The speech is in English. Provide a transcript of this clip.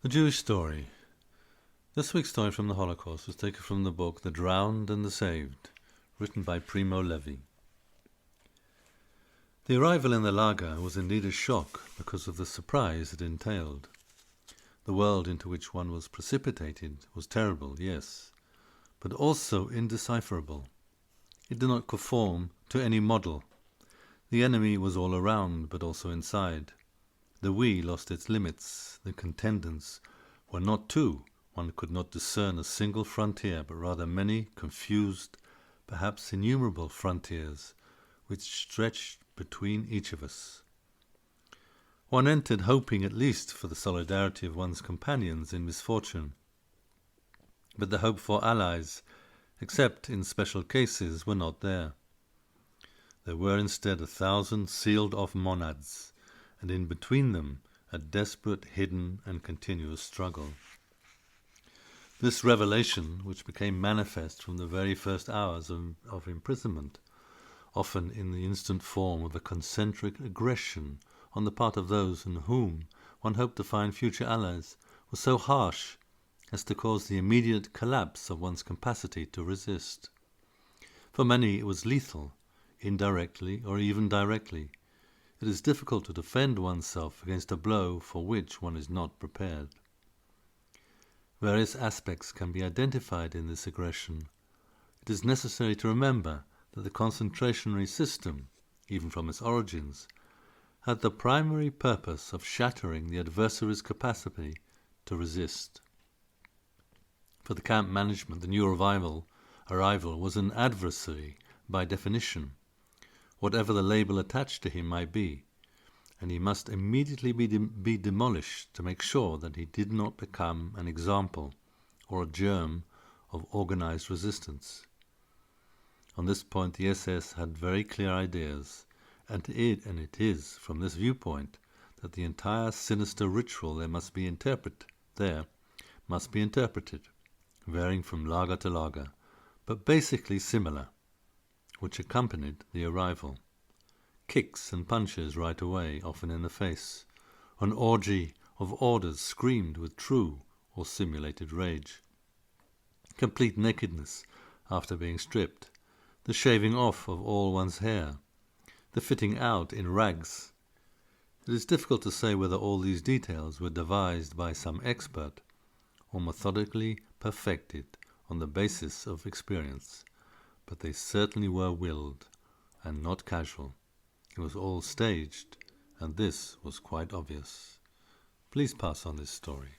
The Jewish Story. This week's story from the Holocaust was taken from the book The Drowned and the Saved, written by Primo Levi. The arrival in the lager was indeed a shock because of the surprise it entailed. The world into which one was precipitated was terrible, yes, but also indecipherable. It did not conform to any model. The enemy was all around, but also inside. The we lost its limits. The contendants were not two. One could not discern a single frontier, but rather many confused, perhaps innumerable frontiers, which stretched between each of us. One entered hoping at least for the solidarity of one's companions in misfortune. But the hope for allies, except in special cases, were not there. There were instead 1,000 sealed-off monads, and in between them a desperate, hidden, and continuous struggle. This revelation, which became manifest from the very first hours of imprisonment, often in the instant form of a concentric aggression on the part of those in whom one hoped to find future allies, was so harsh as to cause the immediate collapse of one's capacity to resist. For many it was lethal, indirectly or even directly. It is difficult to defend oneself against a blow for which one is not prepared. Various aspects can be identified in this aggression. It is necessary to remember that the concentrationary system, even from its origins, had the primary purpose of shattering the adversary's capacity to resist. For the camp management, the new arrival was an adversary by definition, whatever the label attached to him might be, and he must immediately be demolished to make sure that he did not become an example or a germ of organized resistance. On this point the SS had very clear ideas, and it is from this viewpoint that the entire sinister ritual must be interpreted, varying from lager to lager, but basically similar, which accompanied the arrival. Kicks and punches right away, often in the face. An orgy of orders screamed with true or simulated rage. Complete nakedness after being stripped. The shaving off of all one's hair. The fitting out in rags. It is difficult to say whether all these details were devised by some expert or methodically perfected on the basis of experience, but they certainly were willed and not casual. It was all staged, and this was quite obvious. Please pass on this story.